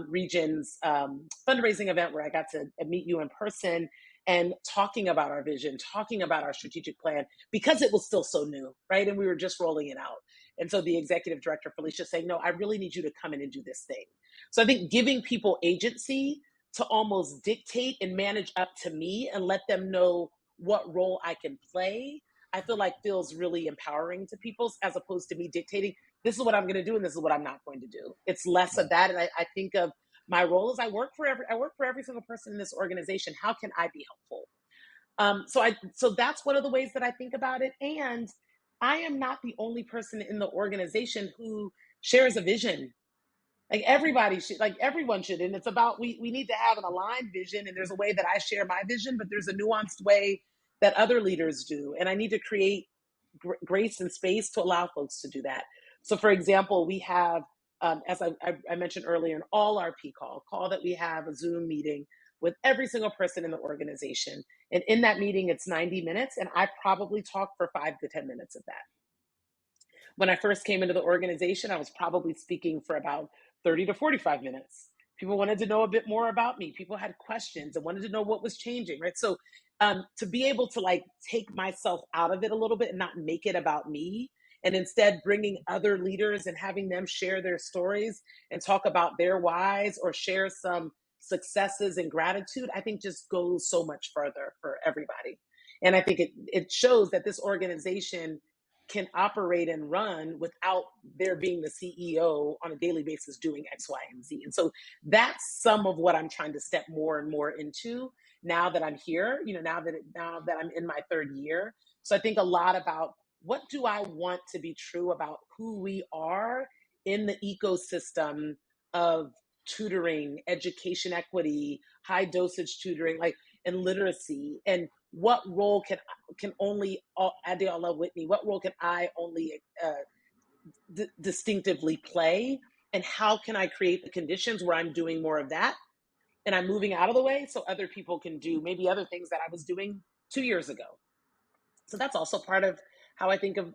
region's fundraising event where I got to meet you in person and talking about our vision, talking about our strategic plan, because it was still so new, right? And we were just rolling it out. And so the executive director, Felicia, saying, no, I really need you to come in and do this thing. So I think giving people agency to almost dictate and manage up to me and let them know what role I can play, I feel like feels really empowering to people as opposed to me dictating, this is what I'm going to do and this is what I'm not going to do. It's less of that. And I think of my role as I work for every single person in this organization. How can I be helpful? So that's one of the ways that I think about it. And I am not the only person in the organization who shares a vision. Like everybody should, like everyone should. And it's about, we need to have an aligned vision. And there's a way that I share my vision, but there's a nuanced way that other leaders do. And I need to create grace and space to allow folks to do that. So for example, we have, as I mentioned earlier, an all RP call that we have a Zoom meeting with every single person in the organization. And in that meeting, it's 90 minutes. And I probably talk for 5 to 10 minutes of that. When I first came into the organization, I was probably speaking for about 30 to 45 minutes. People wanted to know a bit more about me. People had questions and wanted to know what was changing, right? So to be able to like take myself out of it a little bit and not make it about me, and instead bringing other leaders and having them share their stories and talk about their whys or share some successes and gratitude, I think just goes so much further for everybody. And I think it shows that this organization can operate and run without there being the CEO on a daily basis doing X, Y, and Z. And so that's some of what I'm trying to step more and more into now that I'm here, now that I'm in my third year. So I think a lot about what do I want to be true about who we are in the ecosystem of tutoring, education equity, high dosage tutoring, like, and literacy, and what role can only Adeola Whitney, what role can I only distinctively play, and how can I create the conditions where I'm doing more of that and I'm moving out of the way so other people can do maybe other things that I was doing 2 years ago. So that's also part of how I think of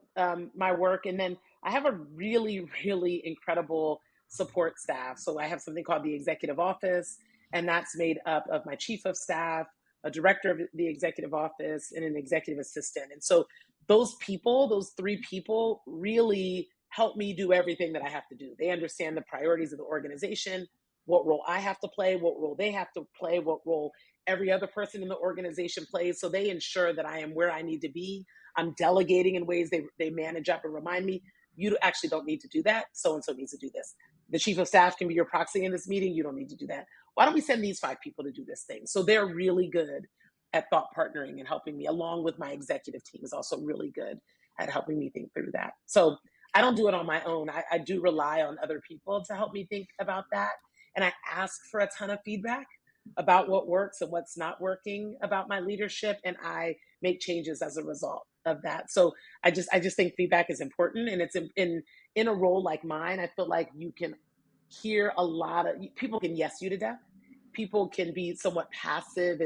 my work. And then I have a really, really incredible support staff. So I have something called the executive office, and that's made up of my chief of staff, a director of the executive office, and an executive assistant. And so those people, those three people, really help me do everything that I have to do. They understand the priorities of the organization, what role I have to play, what role they have to play, what role every other person in the organization plays. So they ensure that I am where I need to be. I'm delegating in ways they manage up and remind me, you actually don't need to do that. So-and-so needs to do this. The chief of staff can be your proxy in this meeting. You don't need to do that. Why don't we send these 5 people to do this thing? So they're really good at thought partnering and helping me, along with my executive team is also really good at helping me think through that. So I don't do it on my own. I do rely on other people to help me think about that. And I ask for a ton of feedback about what works and what's not working about my leadership, and I make changes as a result of that. So I just think feedback is important, and it's in a role like mine, I feel like you can hear a lot of people can yes you to death. People can be somewhat passive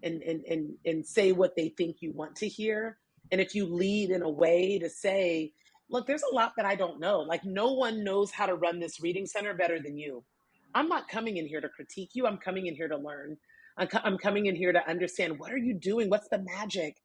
and say what they think you want to hear. And if you lead in a way to say, look, there's a lot that I don't know. Like, no one knows how to run this reading center better than you. I'm not coming in here to critique you. I'm coming in here to learn. I'm coming in here to understand, what are you doing? What's the magic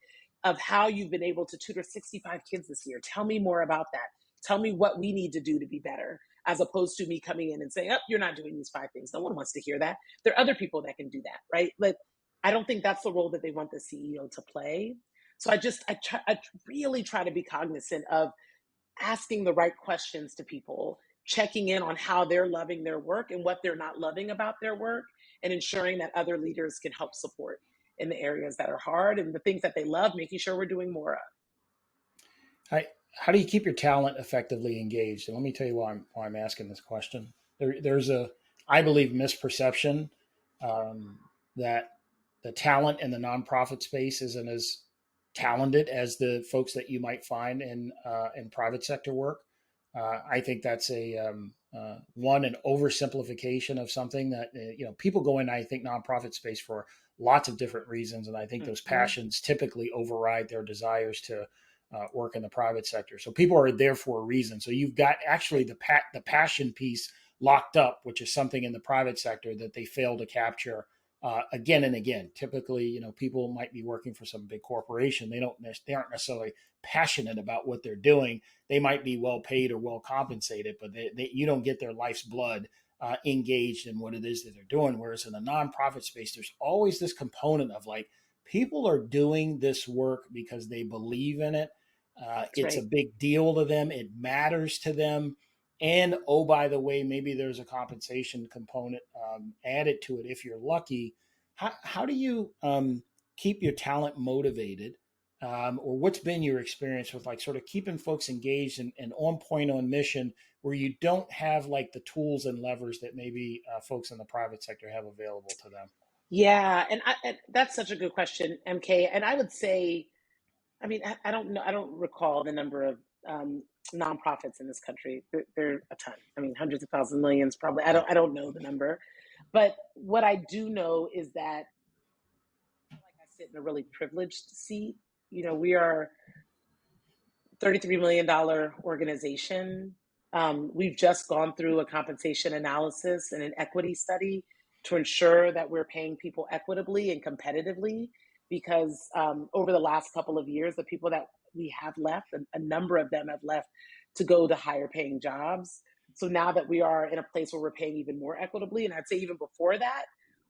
of how you've been able to tutor 65 kids this year? Tell me more about that. Tell me what we need to do to be better, as opposed to me coming in and saying, oh, you're not doing these 5 things. No one wants to hear that. There are other people that can do that, right? Like, I don't think that's the role that they want the CEO to play. So I really try to be cognizant of asking the right questions to people, checking in on how they're loving their work and what they're not loving about their work, and ensuring that other leaders can help support in the areas that are hard, and the things that they love, making sure we're doing more of. How do you keep your talent effectively engaged? And let me tell you why I'm asking this question. There's a, I believe, misperception that the talent in the nonprofit space isn't as talented as the folks that you might find in private sector work. I think that's an oversimplification of something that people go in. I think nonprofit space for lots of different reasons, and I think those passions typically override their desires to work in the private sector. So people are there for a reason. So you've got actually the passion piece locked up, which is something in the private sector that they fail to capture again and again. Typically, people might be working for some big corporation. They aren't necessarily passionate about what they're doing. They might be well paid or well compensated, but you don't get their life's blood engaged in what it is that they're doing. Whereas in the nonprofit space, there's always this component of like, people are doing this work because they believe in it. It's right. A big deal to them. It matters to them. And, oh, by the way, maybe there's a compensation component added to it if you're lucky. How do you keep your talent motivated? Or what's been your experience with like sort of keeping folks engaged and on point, on mission, where you don't have like the tools and levers that maybe folks in the private sector have available to them? Yeah, and that's such a good question, MK. And I would say, I mean, I don't know, I don't recall the number of nonprofits in this country. There are a ton. I mean, hundreds of thousands, millions, probably. I don't know the number, but what I do know is that I feel like I sit in a really privileged seat. We are $33 million organization. We've just gone through a compensation analysis and an equity study to ensure that we're paying people equitably and competitively. because over the last couple of years, the people that we have left, a number of them have left to go to higher paying jobs. So now that we are in a place where we're paying even more equitably, and I'd say even before that,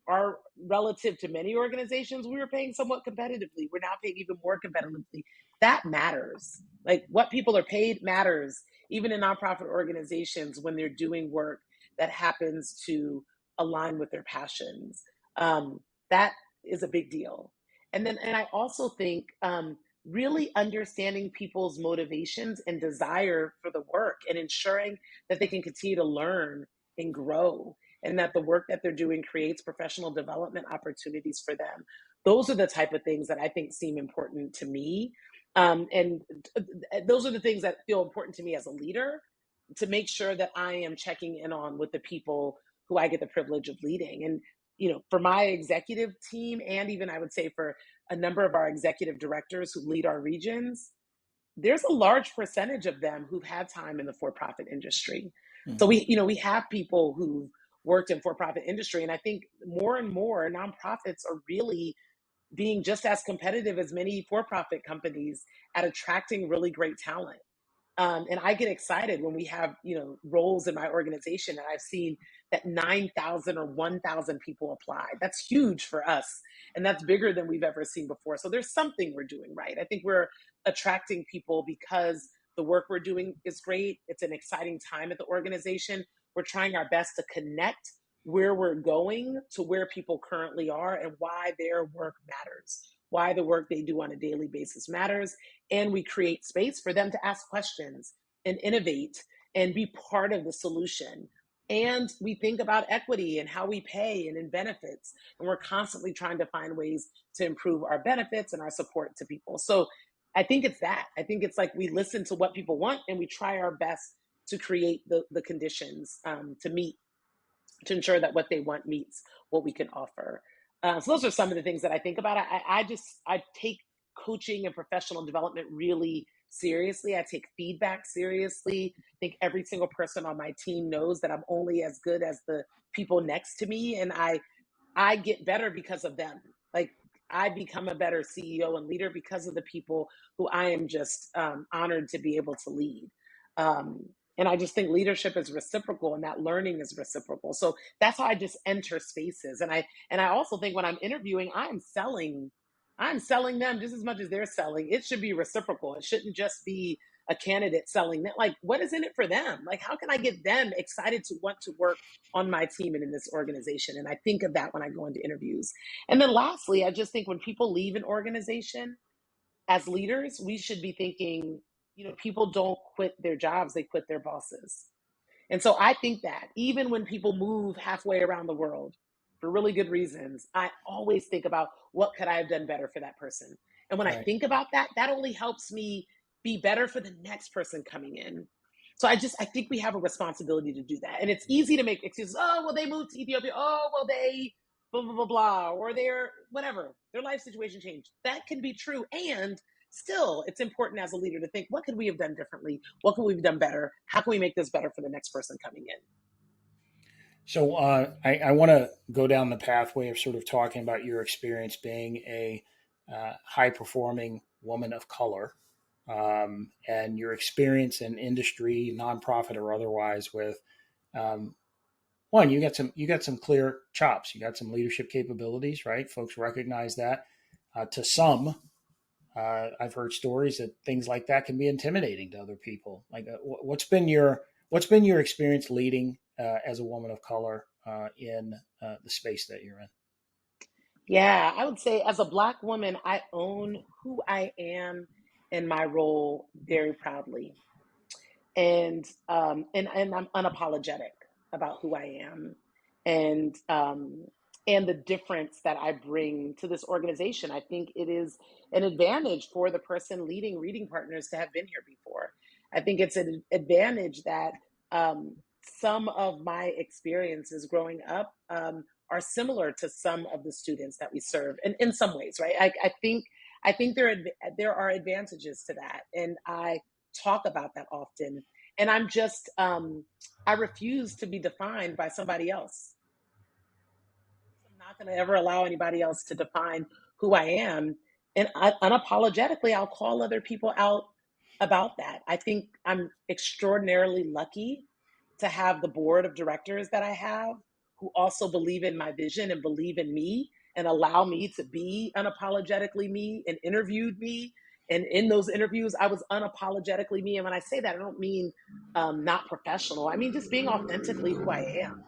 our relative to many organizations, we were paying somewhat competitively. We're now paying even more competitively. That matters. Like what people are paid matters, even in nonprofit organizations when they're doing work that happens to align with their passions. That is a big deal. And I also think really understanding people's motivations and desire for the work and ensuring that they can continue to learn and grow and that the work that they're doing creates professional development opportunities for them. Those are the type of things that I think seem important to me. And those are the things that feel important to me as a leader, to make sure that I am checking in on with the people who I get the privilege of leading. And, for my executive team, and even I would say for a number of our executive directors who lead our regions, there's a large percentage of them who've had time in the for-profit industry. Mm-hmm. So we have people who've worked in for-profit industry. And I think more and more nonprofits are really being just as competitive as many for-profit companies at attracting really great talent. And I get excited when we have, roles in my organization and I've seen that 9,000 or 1,000 people apply. That's huge for us. And that's bigger than we've ever seen before. So there's something we're doing right. I think we're attracting people because the work we're doing is great. It's an exciting time at the organization. We're trying our best to connect where we're going to where people currently are and why their work matters, why the work they do on a daily basis matters. And we create space for them to ask questions and innovate and be part of the solution. And we think about equity and how we pay and in benefits. And we're constantly trying to find ways to improve our benefits and our support to people. So I think it's that. I think it's like we listen to what people want and we try our best to create the conditions to ensure that what they want meets what we can offer. So those are some of the things that I think about. I take coaching and professional development really seriously. I take feedback seriously. I think every single person on my team knows that I'm only as good as the people next to me. And I get better because of them. Like I become a better CEO and leader because of the people who I am just honored to be able to lead. And I just think leadership is reciprocal and that learning is reciprocal. So that's how I just enter spaces. And I also think when I'm interviewing, I'm selling them just as much as they're selling. It should be reciprocal. It shouldn't just be a candidate selling them. Like, what is in it for them? Like, how can I get them excited to want to work on my team and in this organization? And I think of that when I go into interviews. And then lastly, I just think when people leave an organization, as leaders, we should be thinking, people don't quit their jobs, they quit their bosses. And so I think that even when people move halfway around the world for really good reasons, I always think about what could I have done better for that person. And when I think about that, that only helps me be better for the next person coming in. So I think we have a responsibility to do that. And it's easy to make excuses. Oh, well, they moved to Ethiopia. Oh, well, they blah, blah, blah, blah, or their whatever, their life situation changed. That can be true. And still, it's important as a leader to think, what could we have done differently? What could we have done better? How can we make this better for the next person coming in? So I want to go down the pathway of sort of talking about your experience being a high-performing woman of color and your experience in industry, nonprofit or otherwise with one, you got some clear chops. You got some leadership capabilities, right? Folks recognize that. To some, I've heard stories that things like that can be intimidating to other people. Like, what's been your experience leading as a woman of color in the space that you're in? Yeah, I would say as a Black woman, I own who I am and my role very proudly, and I'm unapologetic about who I am, and the difference that I bring to this organization. I think it is an advantage for the person leading Reading Partners to have been here before. I think it's an advantage that some of my experiences growing up are similar to some of the students that we serve, and in some ways, right? I think there are advantages to that, and I talk about that often. And I'm just I refuse to be defined by somebody else. I'm not going to ever allow anybody else to define who I am. And unapologetically, I'll call other people out about that. I think I'm extraordinarily lucky to have the board of directors that I have who also believe in my vision and believe in me and allow me to be unapologetically me and interviewed me. And in those interviews, I was unapologetically me. And when I say that, I don't mean not professional. I mean just being authentically who I am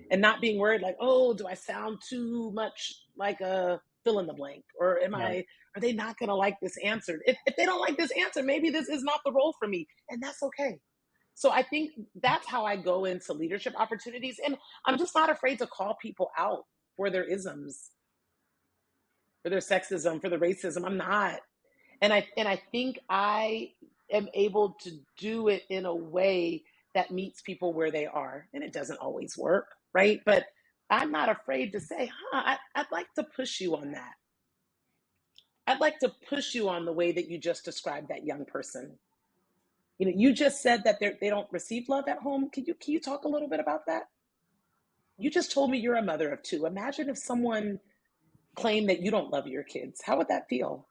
and not being worried like, oh, do I sound too much like a fill in the blank? Or are they not going to like this answer? If they don't like this answer, maybe this is not the role for me. And that's okay. So I think that's how I go into leadership opportunities. And I'm just not afraid to call people out for their isms, for their sexism, for their racism. I'm not. And I think I am able to do it in a way that meets people where they are. And it doesn't always work, right? But I'm not afraid to say, I'd like to push you on that. I'd like to push you on the way that you just described that young person. You just said that they don't receive love at home. Can you talk a little bit about that? You just told me you're a mother of two. Imagine if someone claimed that you don't love your kids. How would that feel?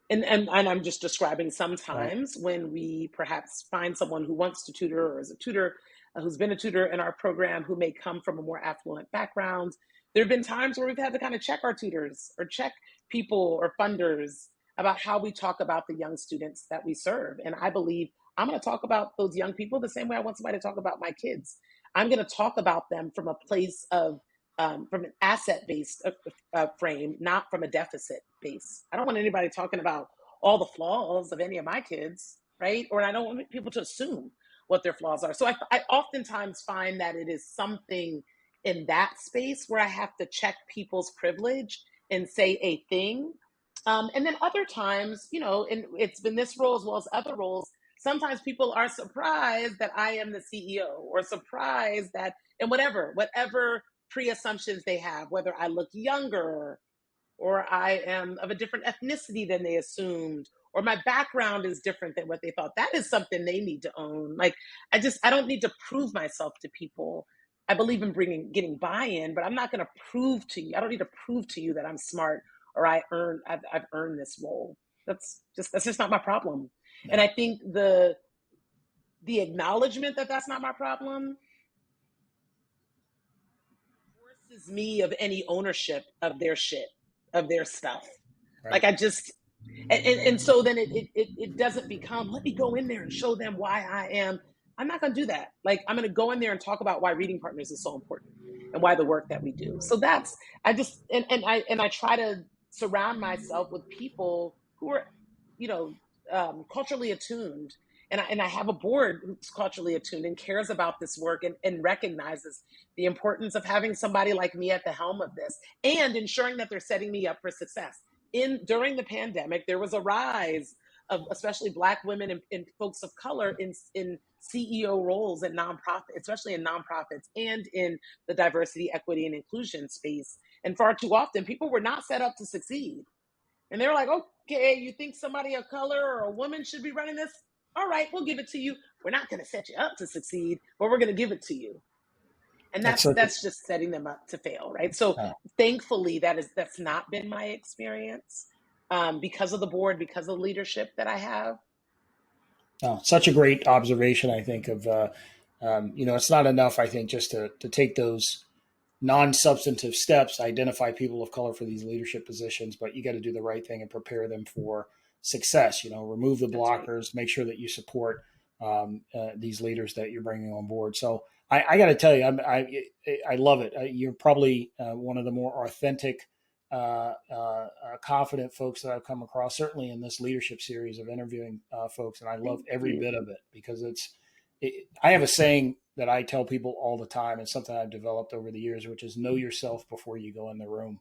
And I'm just describing sometimes when we perhaps find someone who wants to tutor or is a tutor, who's been a tutor in our program, who may come from a more affluent background. There have been times where we've had to kind of check our tutors or check people or funders about how we talk about the young students that we serve. And I believe I'm going to talk about those young people the same way I want somebody to talk about my kids. I'm going to talk about them from a place of from an asset-based frame, not from a deficit base. I don't want anybody talking about all the flaws of any of my kids, right? Or I don't want people to assume what their flaws are. So I oftentimes find that it is something in that space where I have to check people's privilege and say a thing. And then other times, and it's been this role as well as other roles, sometimes people are surprised that I am the CEO or surprised that, and whatever pre-assumptions they have, whether I look younger or I am of a different ethnicity than they assumed, or my background is different than what they thought. That is something they need to own. Like, I don't need to prove myself to people. I believe in getting buy-in, but I'm not going to prove to you. I don't need to prove to you that I'm smart or I've earned this role. That's just not my problem. No. And I think the acknowledgement that that's not my problem forces me of any ownership of their shit, of their stuff. Right. Like and so then it doesn't become, let me go in there and show them why I'm not going to do that. Like, I'm going to go in there and talk about why Reading Partners is so important and why the work that we do. So I try to surround myself with people who are, culturally attuned. And I have a board who's culturally attuned and cares about this work and recognizes the importance of having somebody like me at the helm of this and ensuring that they're setting me up for success. During the pandemic, there was a rise of especially Black women and folks of color in CEO roles at nonprofits, especially in nonprofits and in the diversity, equity, and inclusion space. And far too often, people were not set up to succeed. And they were like, okay, you think somebody of color or a woman should be running this? All right, we'll give it to you. We're not going to set you up to succeed, but we're going to give it to you. And that's just setting them up to fail, right? So thankfully, that's not been my experience because of the board, because of the leadership that I have. Oh, such a great observation, I think, of, it's not enough, I think, just to take those non-substantive steps, identify people of color for these leadership positions, but you got to do the right thing and prepare them for success. Remove the blockers, make sure that you support these leaders that you're bringing on board. So I got to tell you, I love it. You're probably one of the more authentic, confident folks that I've come across, certainly in this leadership series of interviewing folks. And I love every bit of it because I have a saying that I tell people all the time, and something I've developed over the years, which is know yourself before you go in the room.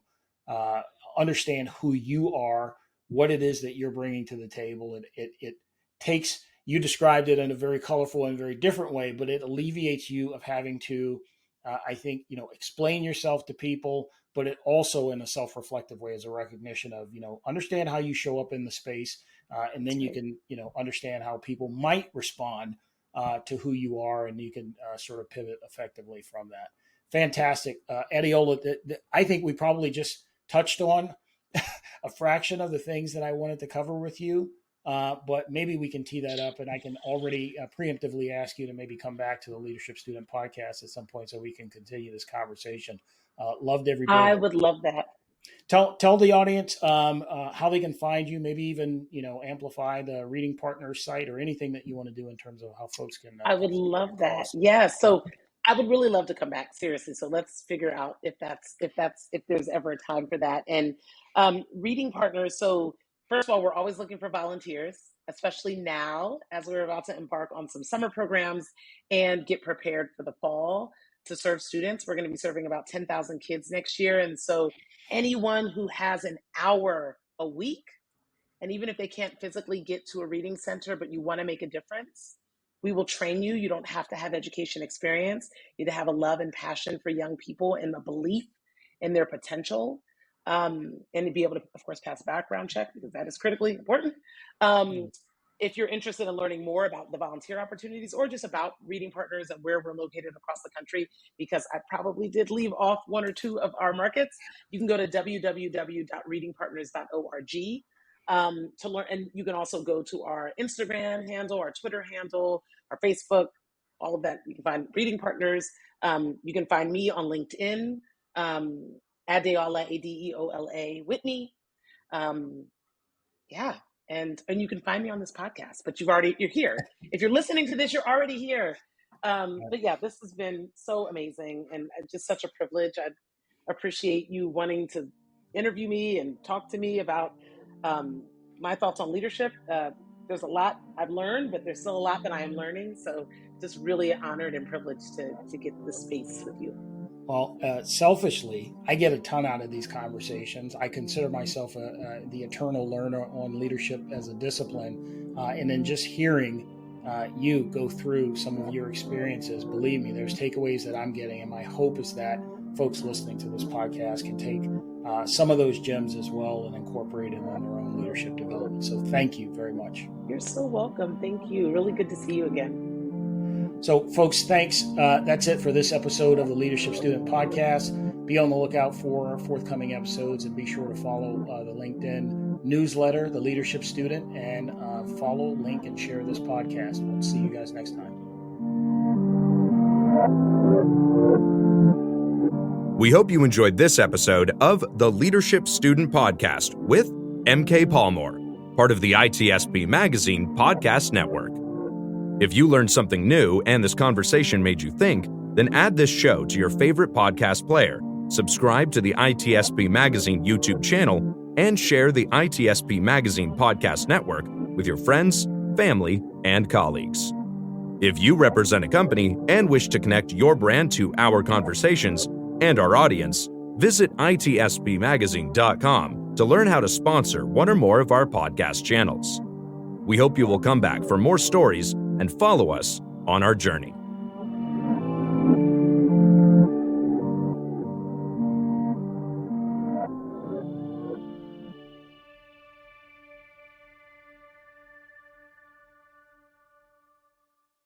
Understand who you are, what it is that you're bringing to the table. It takes, you described it in a very colorful and very different way, but it alleviates you of having to, I think, explain yourself to people, but it also in a self-reflective way is a recognition of, understand how you show up in the space. And then you can, understand how people might respond to who you are, and you can sort of pivot effectively from that. Fantastic. Adeola, I think we probably just touched on a fraction of the things that I wanted to cover with you. But maybe we can tee that up, and I can already preemptively ask you to maybe come back to the Leadership Student Podcast at some point so we can continue this conversation. Loved every bit of I it. would love that. Tell the audience how they can find you, maybe even, amplify the Reading Partners site or anything that you want to do in terms of how folks can. I would love that. Yeah. So I would really love to come back, seriously. So let's figure out if there's ever a time for that. And Reading Partners. So first of all, we're always looking for volunteers, especially now as we're about to embark on some summer programs and get prepared for the fall to serve students. We're going to be serving about 10,000 kids next year. And so anyone who has an hour a week, and even if they can't physically get to a reading center, but you want to make a difference, we will train you. You don't have to have education experience. You have a love and passion for young people and the belief in their potential, and to be able to, of course, pass a background check, because that is critically important. If you're interested in learning more about the volunteer opportunities or just about Reading Partners and where we're located across the country, because I probably did leave off one or two of our markets, you can go to www.readingpartners.org to learn. And you can also go to our Instagram handle, our Twitter handle, our Facebook, all of that. You can find Reading Partners. You can find me on LinkedIn, Adeola, Adeola Whitney. Yeah. And you can find me on this podcast, but you're here. If you're listening to this, you're already here. But yeah, this has been so amazing and just such a privilege. I appreciate you wanting to interview me and talk to me about my thoughts on leadership. There's a lot I've learned, but there's still a lot that I am learning. So just really honored and privileged to get this space with you. Well, selfishly, I get a ton out of these conversations. I consider myself the eternal learner on leadership as a discipline. And then just hearing you go through some of your experiences, believe me, there's takeaways that I'm getting. And my hope is that folks listening to this podcast can take some of those gems as well and incorporate them in their own leadership development. So thank you very much. You're so welcome. Thank you. Really good to see you again. So, folks, thanks. That's it for this episode of the Leadership Student Podcast. Be on the lookout for forthcoming episodes, and be sure to follow the LinkedIn newsletter, The Leadership Student, and follow, link, and share this podcast. We'll see you guys next time. We hope you enjoyed this episode of the Leadership Student Podcast with MK Palmore, part of the ITSP Magazine Podcast Network. If you learned something new and this conversation made you think, then add this show to your favorite podcast player, subscribe to the ITSP Magazine YouTube channel, and share the ITSP Magazine Podcast Network with your friends, family, and colleagues. If you represent a company and wish to connect your brand to our conversations and our audience, visit itspmagazine.com to learn how to sponsor one or more of our podcast channels. We hope you will come back for more stories and follow us on our journey.